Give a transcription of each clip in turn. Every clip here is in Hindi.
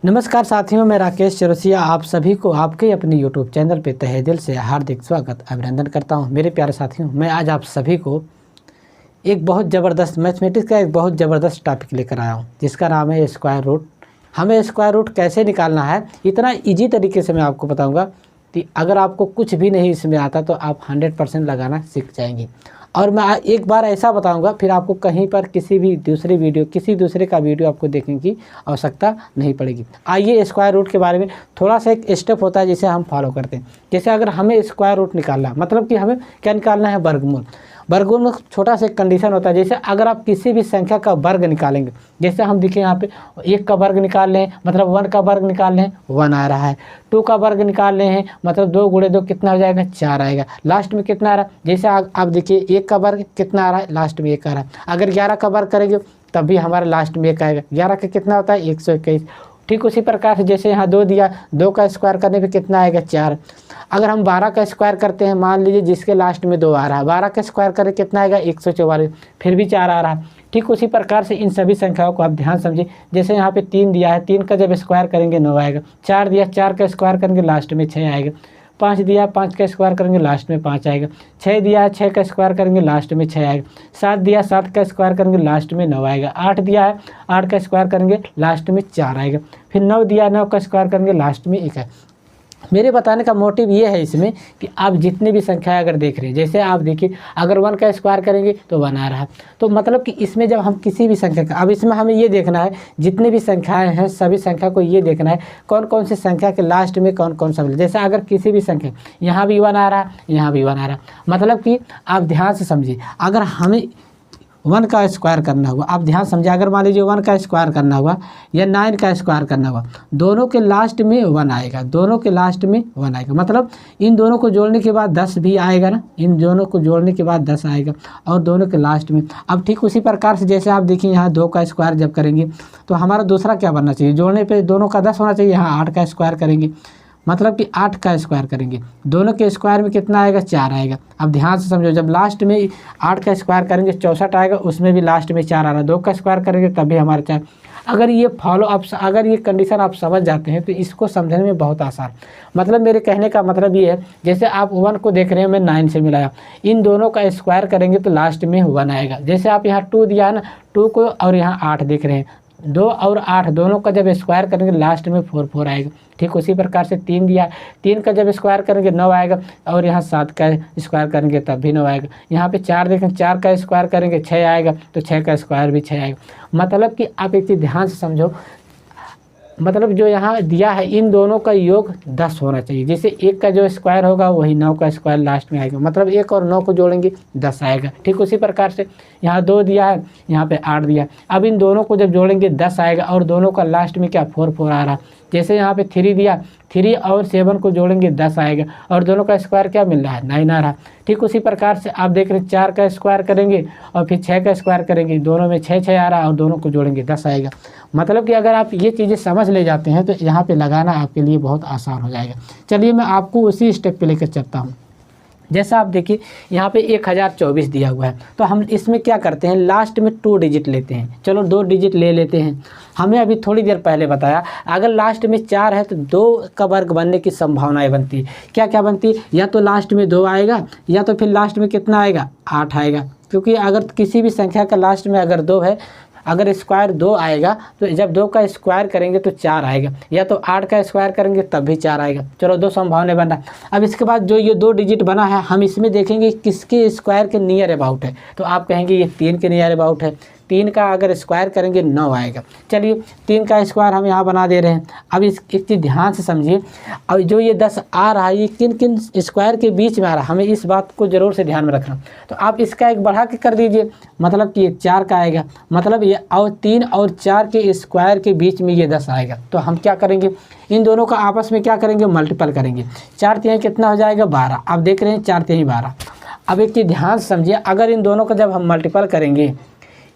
नमस्कार साथियों, मैं राकेश चौरसिया आप सभी को आपके अपने यूट्यूब चैनल पे तहे दिल से हार्दिक स्वागत अभिनंदन करता हूं। मेरे प्यारे साथियों, मैं आज आप सभी को एक बहुत ज़बरदस्त मैथमेटिक्स का एक बहुत ज़बरदस्त टॉपिक लेकर आया हूं, जिसका नाम है स्क्वायर रूट। हमें स्क्वायर रूट कैसे निकालना है, इतना ईजी तरीके से मैं आपको बताऊँगा कि अगर आपको कुछ भी नहीं इसमें आता तो आप 100% लगाना सीख जाएंगे। और मैं एक बार ऐसा बताऊंगा, फिर आपको कहीं पर किसी दूसरे का वीडियो आपको देखने की आवश्यकता नहीं पड़ेगी। आइए स्क्वायर रूट के बारे में थोड़ा सा एक स्टेप होता है जिसे हम फॉलो करते हैं। जैसे अगर हमें स्क्वायर रूट निकालना, मतलब कि हमें क्या निकालना है, वर्गमूल। वर्गमूल में छोटा सा एक कंडीशन होता है। जैसे अगर आप किसी भी संख्या का वर्ग निकालेंगे, जैसे हम देखिए यहाँ पे 1 का वर्ग निकाल लें, मतलब 1 का वर्ग निकाल लें 1 आ रहा है। 2 का वर्ग निकाल रहे हैं, मतलब 2 गुणे 2 कितना हो जाएगा, 4 आएगा। लास्ट में कितना आ रहा है, जैसे आप देखिए 1 का वर्ग कितना आ रहा है, लास्ट में 1 आ रहा है। अगर 11 का वर्ग करेंगे तब भी हमारा लास्ट में 1 आएगा। 11 का कितना होता है, 121। ठीक उसी प्रकार से जैसे यहाँ 2 दिया, 2 का स्क्वायर करने पे कितना आएगा, 4। अगर हम 12 का स्क्वायर करते हैं, मान लीजिए जिसके लास्ट में 2 आ रहा है, 12 का स्क्वायर करें कितना आएगा, 144, फिर भी 4 आ रहा है। ठीक उसी प्रकार से इन सभी संख्याओं को आप ध्यान समझिए। जैसे यहाँ पे 3 दिया है, 3 का जब स्क्वायर करेंगे 9 आएगा। 4 दिया, 4 का स्क्वायर करेंगे लास्ट में 6 आएगा। 5 दिया, 5 का स्क्वायर करेंगे लास्ट में 5 आएगा। 6 दिया है, 6 का स्क्वायर करेंगे लास्ट में 6 आएगा। 7 दिया, 7 का स्क्वायर करेंगे लास्ट में 9 आएगा। 8 दिया है, 8 का स्क्वायर करेंगे लास्ट में 4 आएगा। फिर 9 दिया, 9 का स्क्वायर करेंगे लास्ट में 1 है। मेरे बताने का मोटिव ये है इसमें कि आप जितनी भी संख्याएं अगर देख रहे हैं, जैसे आप देखिए अगर 1 का स्क्वायर करेंगे तो 1 आ रहा है। तो मतलब कि इसमें जब हम किसी भी संख्या का, अब इसमें हमें ये देखना है जितनी भी संख्याएं हैं सभी संख्या को ये देखना है कौन कौन सी संख्या के लास्ट में कौन कौन सा मिले। जैसे अगर किसी भी संख्या, यहाँ भी 1 आ रहा है, यहाँ भी 1 आ रहा है, मतलब कि आप ध्यान से समझिए। अगर हमें 1 का स्क्वायर करना हुआ, आप ध्यान समझिए, अगर मान लीजिए 1 का स्क्वायर करना हुआ या 9 का स्क्वायर करना हुआ, दोनों के लास्ट में 1 आएगा, दोनों के लास्ट में 1 आएगा। मतलब इन दोनों को जोड़ने के बाद 10 भी आएगा ना, इन दोनों को जोड़ने के बाद 10 आएगा और दोनों के लास्ट में। अब ठीक उसी प्रकार से जैसे आप देखिए यहाँ 2 का स्क्वायर जब करेंगे तो हमारा दूसरा क्या बनना चाहिए, जोड़ने पर दोनों का 10 होना चाहिए। यहाँ 8 का स्क्वायर करेंगे, मतलब कि 8 का स्क्वायर करेंगे, दोनों के स्क्वायर में कितना आएगा, 4 आएगा। अब ध्यान से समझो, जब लास्ट में 8 का स्क्वायर करेंगे 64 आएगा, उसमें भी लास्ट में 4 आ रहा है। 2 का स्क्वायर करेंगे तब भी हमारे 4। अगर ये अगर ये कंडीशन आप समझ जाते हैं तो इसको समझने में बहुत आसान, मतलब मेरे कहने का मतलब ये है, जैसे आप 1 को देख रहे हैं, मैं 9 से मिलाया, इन दोनों का स्क्वायर करेंगे तो लास्ट में 1 आएगा। जैसे आप यहाँ 2 दिया है ना, 2 को और यहाँ 8 देख रहे हैं, 2 और 8 दोनों का जब स्क्वायर करेंगे लास्ट में 4 आएगा। ठीक उसी प्रकार से 3 दिया, 3 का जब स्क्वायर करेंगे 9 आएगा और यहाँ 7 का स्क्वायर करेंगे तब भी 9 आएगा। यहाँ पे 4 देखें, 4 का स्क्वायर करेंगे 6 आएगा, तो 6 का स्क्वायर भी 6 आएगा। मतलब कि आप एक चीज़ ध्यान से समझो, मतलब जो यहाँ दिया है इन दोनों का योग 10 होना चाहिए। जैसे 1 का जो स्क्वायर होगा वही 9 का स्क्वायर लास्ट में आएगा, मतलब 1 और 9 को जोड़ेंगे 10 आएगा। ठीक उसी प्रकार से यहाँ 2 दिया है, यहाँ पे 8 दिया है, अब इन दोनों को जब जोड़ेंगे 10 आएगा और दोनों का लास्ट में क्या 4 आ रहा है। जैसे यहाँ पे 3 दिया, 3 और 7 को जोड़ेंगे 10 आएगा और दोनों का स्क्वायर क्या मिल रहा है, 9 आ रहा है। ठीक उसी प्रकार से आप देख रहे हैं 4 का स्क्वायर करेंगे और फिर 6 का स्क्वायर करेंगे, दोनों में 6 आ रहा है और दोनों को जोड़ेंगे 10 आएगा। मतलब कि अगर आप ये चीज़ें समझ ले जाते हैं तो यहाँ पे लगाना आपके लिए बहुत आसान हो जाएगा। चलिए मैं आपको उसी स्टेप पे लेकर चलता हूँ। जैसा आप देखिए यहाँ पे 1024 दिया हुआ है, तो हम इसमें क्या करते हैं, लास्ट में 2 डिजिट लेते हैं। चलो 2 डिजिट ले लेते हैं। हमें अभी थोड़ी देर पहले बताया अगर लास्ट में 4 है तो 2 का वर्ग बनने की संभावनाएं बनती है। क्या क्या बनती है, या तो लास्ट में 2 आएगा या तो फिर लास्ट में कितना आएगा, 8 आएगा। क्योंकि अगर किसी भी संख्या का लास्ट में अगर 2 है, अगर स्क्वायर 2 आएगा तो जब 2 का स्क्वायर करेंगे तो 4 आएगा, या तो 8 का स्क्वायर करेंगे तब भी 4 आएगा। चलो 2 संभावनाएं बन रहा है। अब इसके बाद जो ये 2 डिजिट बना है, हम इसमें देखेंगे किसके स्क्वायर के नियर अबाउट है। तो आप कहेंगे ये 3 के नियर अबाउट है। 3 का अगर स्क्वायर करेंगे 9 आएगा। चलिए 3 का स्क्वायर हम यहाँ बना दे रहे हैं। अब इस एक चीज़ ध्यान से समझिए, अब जो ये 10 आ रहा है ये किन किन स्क्वायर के बीच में आ रहा है, हमें इस बात को ज़रूर से ध्यान में रखना। तो आप इसका एक बढ़ा के कर दीजिए, मतलब कि ये 4 का आएगा, मतलब ये और 3 और 4 के स्क्वायर के बीच में ये 10 आएगा। तो हम क्या करेंगे, इन दोनों का आपस में क्या करेंगे, मल्टीपल करेंगे। 4 तिहाई कितना हो जाएगा, 12। आप देख रहे हैं 4 तिहाई 12। अब एक चीज़ ध्यान से समझिए, अगर इन दोनों का जब हम मल्टीपल करेंगे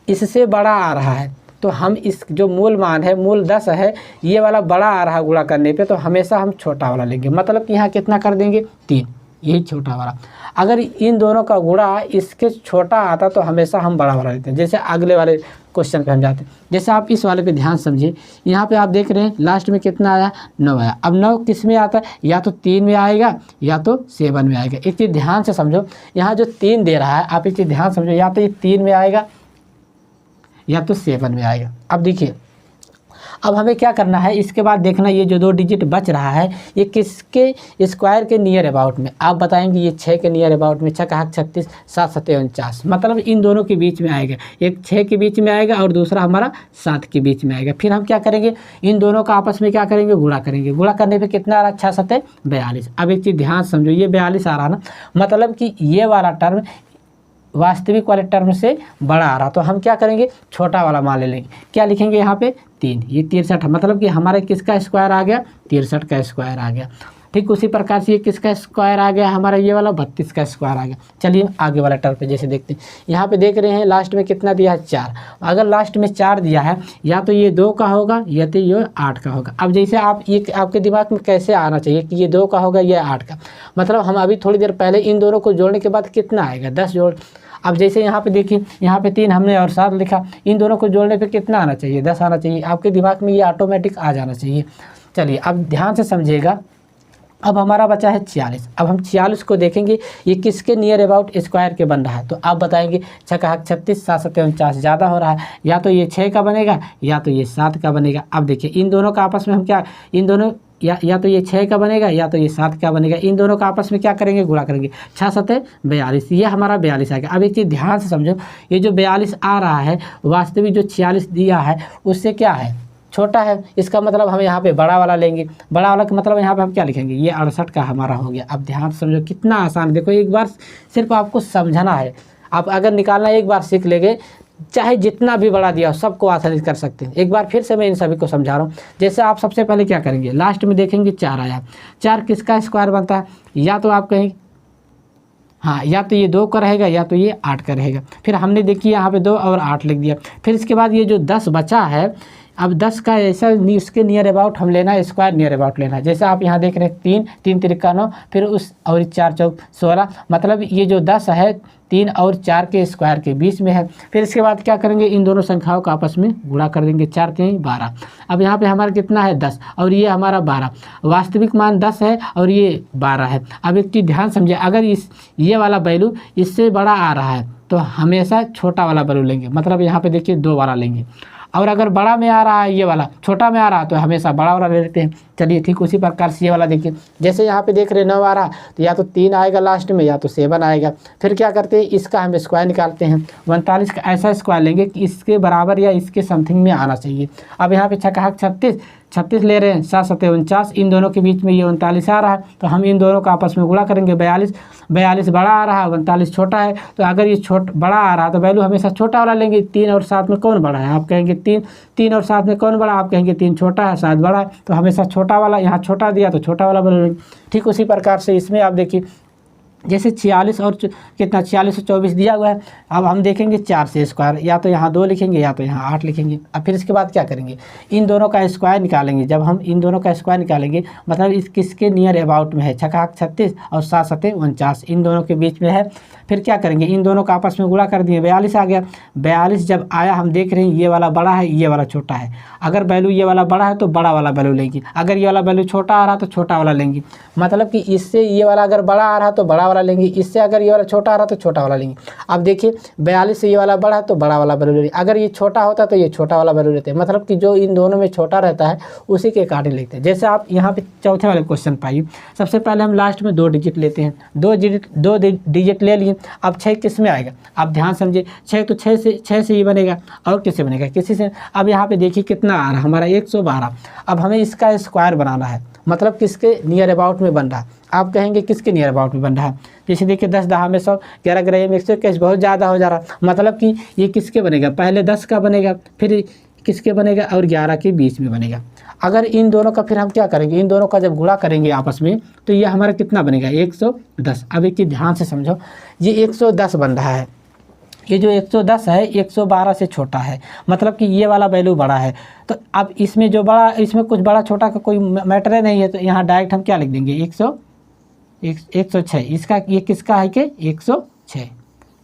इससे बड़ा आ रहा है तो हम इस जो मूल मान है, मूल 10 है, ये वाला बड़ा आ रहा है गुणा करने पे, तो हमेशा हम छोटा वाला लेंगे। मतलब कि यहाँ कितना कर देंगे, 3, यही छोटा वाला। अगर इन दोनों का गुणा इसके छोटा आता तो हमेशा हम बड़ा वाला लेते हैं। जैसे अगले वाले क्वेश्चन पे हम जाते हैं। जैसे आप इस वाले पे ध्यान समझिए, यहाँ पे आप देख रहे हैं लास्ट में कितना आया, 9 आया। अब 9 किस में आता है, या तो 3 में आएगा या तो 7 में आएगा। एक चीज़ ध्यान से समझो, यहाँ जो 3 दे रहा है आप एक चीज़ ध्यान समझो, या तो ये 3 में आएगा या तो 7 में आएगा। अब देखिए, अब हमें क्या करना है, इसके बाद देखना ये जो 2 डिजिट बच रहा है ये किसके स्क्वायर के नियर अबाउट में। आप बताएंगे ये 6 के नियर अबाउट में, 6 का 36, 7 7 49, मतलब इन दोनों के बीच में आएगा। एक 6 के बीच में आएगा और दूसरा हमारा 7 के बीच में आएगा। फिर हम क्या करेंगे, इन दोनों का आपस में क्या करेंगे, गुणा करेंगे। गुणा करने पर कितना आ रहा है, 6 7 42। अब एक चीज़ ध्यान समझो, ये 42 आ रहा ना, मतलब कि ये वाला टर्म वास्तविक वाले टर्म से बड़ा आ रहा, तो हम क्या करेंगे, छोटा वाला मान ले लेंगे। क्या लिखेंगे यहाँ पे 3, ये 63, मतलब कि हमारे किसका स्क्वायर आ गया, 63 का स्क्वायर आ गया। ठीक उसी प्रकार से ये किसका स्क्वायर आ गया, हमारा ये वाला 32 का स्क्वायर आ गया। चलिए आगे वाला टर्म पे जैसे देखते हैं, यहाँ पे देख रहे हैं लास्ट में कितना दिया है, 4। अगर लास्ट में 4 दिया है, या तो ये 2 का होगा या तो ये 8 का होगा। अब जैसे आप ये आपके दिमाग में कैसे आना चाहिए कि ये 2 का होगा या 8 का, मतलब हम अभी थोड़ी देर पहले इन दोनों को जोड़ने के बाद कितना आएगा, 10 जोड़। अब जैसे यहाँ पे देखिए, यहाँ पे 3 हमने और 7 लिखा, इन दोनों को जोड़ने पे कितना आना चाहिए, 10 आना चाहिए। आपके दिमाग में ये ऑटोमेटिक आ जाना चाहिए। चलिए अब ध्यान से समझिएगा, अब हमारा बचा है 46। अब हम 46 को देखेंगे, ये किसके नियर अबाउट स्क्वायर के बन रहा है। तो आप बताएंगे 6 का 36, 7 7 49 ज़्यादा हो रहा है, या तो ये 6 का बनेगा या तो ये 7 का बनेगा। अब देखिए इन दोनों का आपस में हम क्या, इन दोनों या तो ये 6 का बनेगा या तो ये 7 का बनेगा। इन दोनों का आपस में क्या करेंगे, गुणा करेंगे। 6 7 42, ये हमारा 42 आएगा। अब एक चीज़ ध्यान से समझो, ये जो 42 आ रहा है वास्तविक जो 46 दिया है उससे क्या है, छोटा है। इसका मतलब हम यहाँ पे बड़ा वाला लेंगे। बड़ा वाला का मतलब यहाँ पे हम क्या लिखेंगे, ये 68 का हमारा हो गया। अब ध्यान से समझो कितना आसान, देखो एक बार सिर्फ आपको समझना है। आप अगर निकालना एक बार सीख लेंगे, चाहे जितना भी बड़ा दिया हो सबको आसानी कर सकते हैं। एक बार फिर से मैं इन सभी को समझा रहा हूँ। जैसे आप सबसे पहले क्या करेंगे, लास्ट में देखेंगे 4 आया, 4 किसका स्क्वायर बनता है, या तो आप कहेंगे हाँ, या तो ये 2 का रहेगा या तो ये 8 का रहेगा। फिर हमने देखिए यहाँ पे 2 और 8 लिख दिया। फिर इसके बाद ये जो 10 बचा है, अब 10 का ऐसा उसके नियर अबाउट हम लेना है, स्क्वायर नियर अबाउट लेना है। जैसे आप यहाँ देख रहे हैं 3 3 त्रिका 9, फिर उस और 4 चौक 16, मतलब ये जो 10 है 3 और 4 के स्क्वायर के बीच में है। फिर इसके बाद क्या करेंगे, इन दोनों संख्याओं का आपस में गुणा कर देंगे, 4 3 12। अब यहाँ पे हमारा कितना है 10 और ये हमारा 12, वास्तविक मान 10 है और ये 12 है। अब एक चीज़ ध्यान समझिए, अगर ये वाला वैल्यू इससे बड़ा आ रहा है तो हमेशा छोटा वाला वैल्यू लेंगे, मतलब यहाँ पे देखिए 2 वाला लेंगे। और अगर बड़ा में आ रहा है ये वाला, छोटा में आ रहा है तो हमेशा बड़ा वाला ले लेते हैं। चलिए ठीक उसी प्रकार से ये वाला देखिए, जैसे यहाँ पे देख रहे हैं 9 आ रहा तो या तो 3 आएगा लास्ट में या तो 7 आएगा। फिर क्या करते हैं, इसका हम स्क्वायर निकालते हैं। 49 का ऐसा स्क्वायर लेंगे कि इसके बराबर या इसके समथिंग में आना चाहिए। अब यहाँ पे 6 का 36 ले रहे हैं, 7 7 49, इन दोनों के बीच में ये 39 आ रहा है, तो हम इन दोनों का आपस में गुणा करेंगे। 42 बड़ा आ रहा है, 49 छोटा है, तो अगर ये बड़ा आ रहा है तो वैल्यू हमेशा छोटा वाला लेंगे। 3 और 7 में कौन बड़ा है, आप कहेंगे 3 और 7 में कौन बड़ा, आप कहेंगे 3 छोटा है 7 बड़ा है, तो हमेशा छोटा वाला, यहाँ छोटा दिया तो छोटा वाला वैल्यू लेंगे। ठीक उसी प्रकार से इसमें आप देखिए, जैसे 46 और कितना 46 और 24 दिया हुआ है। अब हम देखेंगे 4 से स्क्वायर, या तो यहाँ 2 लिखेंगे या तो यहाँ 8 लिखेंगे। अब फिर इसके बाद क्या करेंगे, इन दोनों का स्क्वायर निकालेंगे। जब हम इन दोनों का स्क्वायर निकालेंगे, मतलब इस किसके नियर अबाउट में है, 6 का 36 और 7 7 49, इन दोनों के बीच में है। फिर क्या करेंगे, इन दोनों का आपस में गुणा कर दिए, 42 आ गया। 42 जब आया, हम देख रहे हैं ये वाला बड़ा है ये वाला छोटा है। अगर वैल्यू ये वाला बड़ा है तो बड़ा वाला वैल्यू लेंगे, अगर ये वाला वैल्यू छोटा आ रहा तो छोटा वाला लेंगे। मतलब कि इससे ये वाला अगर बड़ा आ रहा तो बड़ा वाला लेंगे, इससे अगर ये वाला छोटा आ रहा तो छोटा वाला लेंगे। अब देखिए 42 से ये वाला बड़ा है तो बड़ा वाला वैल्यू लेंगे, अगर ये छोटा होता तो ये छोटा वाला वैल्यू लेते हैं। मतलब कि जो इन दोनों में छोटा रहता है उसी के अकॉर्डिंग लिखते हैं। जैसे आप यहाँ पे चौथे वाले क्वेश्चन पाइए, सबसे पहले हम लास्ट में 2 डिजिट लेते हैं। 2 डिजिट ले लिए। अब 6 किस में आएगा, आप ध्यान समझिए, 6 तो 6 से ही बनेगा, और किससे बनेगा, किसी से। अब यहाँ पे देखिए कितना आ रहा है हमारा 112। अब हमें इसका स्क्वायर बनाना है, मतलब किसके नियर अबाउट में बन रहा है। आप कहेंगे किसके नियर अबाउट में बन रहा है, जैसे देखिए 10 10 में 100, 11 11 में 121, बहुत ज़्यादा हो जा रहा। मतलब कि ये किसके बनेगा, पहले 10 का बनेगा, फिर किसके बनेगा, और 11 के बीच में बनेगा। अगर इन दोनों का फिर हम क्या करेंगे, इन दोनों का जब गुणा करेंगे आपस में, तो ये हमारा कितना बनेगा, 110। अब एक चीज़ ध्यान से समझो, ये 110 बन रहा है। ये जो 110 है 112 से छोटा है, मतलब कि ये वाला वैल्यू बड़ा है। तो अब इसमें जो बड़ा, इसमें कुछ बड़ा छोटा का कोई मैटर नहीं है, तो यहाँ डायरेक्ट हम क्या लिख देंगे, 106। इसका ये किसका है कि 106।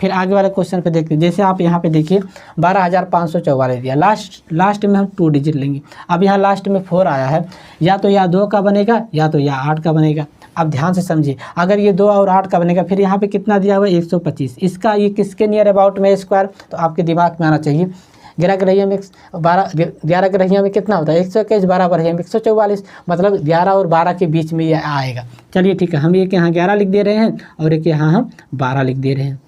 फिर आगे वाले क्वेश्चन पे देखते हैं। जैसे आप यहाँ पे देखिए 12,544 दिया, लास्ट में हम 2 डिजिट लेंगे। अब यहाँ लास्ट में 4 आया है, या तो या 2 का बनेगा या तो या 8 का बनेगा। अब ध्यान से समझिए, अगर ये 2 और 8 का बनेगा, फिर यहाँ पे कितना दिया हुआ है 125, इसका ये किसके नियर अबाउट में स्क्वायर, तो आपके दिमाग में आना चाहिए 11 ग्रहियों में 11 ग्रहियों में कितना होता है 121, 12 ग्रहियों में 144, मतलब 11 और 12 के बीच में ये आएगा। चलिए ठीक है, हम एक यहाँ 11 लिख दे रहे हैं और एक यहाँ हम 12 लिख दे रहे हैं।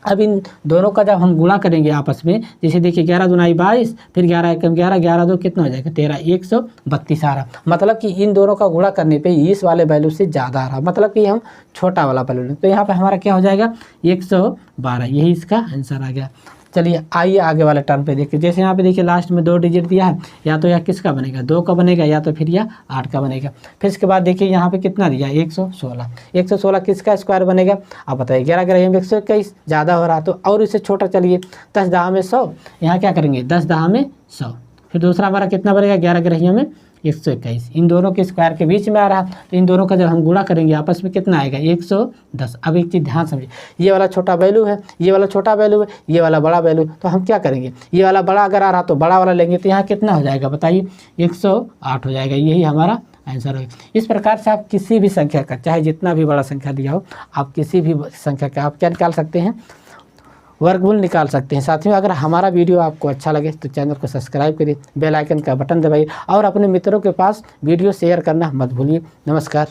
अब इन दोनों का जब हम गुणा करेंगे आपस में, जैसे देखिए 11 दूनाई 22, फिर 11 एकम 11, 11 दो कितना हो जाएगा 13, 132 आ रहा। मतलब कि इन दोनों का गुणा करने पे इस वाले वैल्यू से ज़्यादा आ रहा, मतलब कि हम छोटा वाला वैल्यू लें। तो यहाँ पे हमारा क्या हो जाएगा 112, यही इसका आंसर आ गया। चलिए आइए आगे वाले टर्म पे देखिए। जैसे यहाँ पे देखिए लास्ट में 2 डिजिट दिया है, या तो यह किसका बनेगा 2 का बनेगा, या तो फिर यह 8 का बनेगा। फिर इसके बाद देखिए यहाँ पे कितना दिया 116, 116 किसका स्क्वायर बनेगा, आप बताइए 11 ग्रहियों में 121 ज़्यादा हो रहा, तो और इससे छोटा चलिए 10 दहा में 100, यहाँ क्या करेंगे 10 दहा में 100। फिर दूसरा हमारा कितना बनेगा 11 ग्रहियों में 121, इन दोनों के स्क्वायर के बीच में आ रहा, तो इन दोनों का जब हम गुणा करेंगे आपस में कितना आएगा 110। अब एक चीज़ ध्यान समझिए, ये वाला छोटा वैल्यू है, ये वाला छोटा वैल्यू है, ये वाला बड़ा वैल्यू, तो हम क्या करेंगे ये वाला बड़ा अगर आ रहा तो बड़ा वाला लेंगे, तो यहाँ कितना हो जाएगा बताइए 108 हो जाएगा, यही हमारा आंसर होगा। इस प्रकार से आप किसी भी संख्या का, चाहे जितना भी बड़ा संख्या दिया हो, आप किसी भी संख्या का आप क्या निकाल सकते हैं वर्गमूल निकाल सकते हैं। साथियों अगर हमारा वीडियो आपको अच्छा लगे तो चैनल को सब्सक्राइब करिए, बेल आइकन का बटन दबाइए और अपने मित्रों के पास वीडियो शेयर करना मत भूलिए। नमस्कार।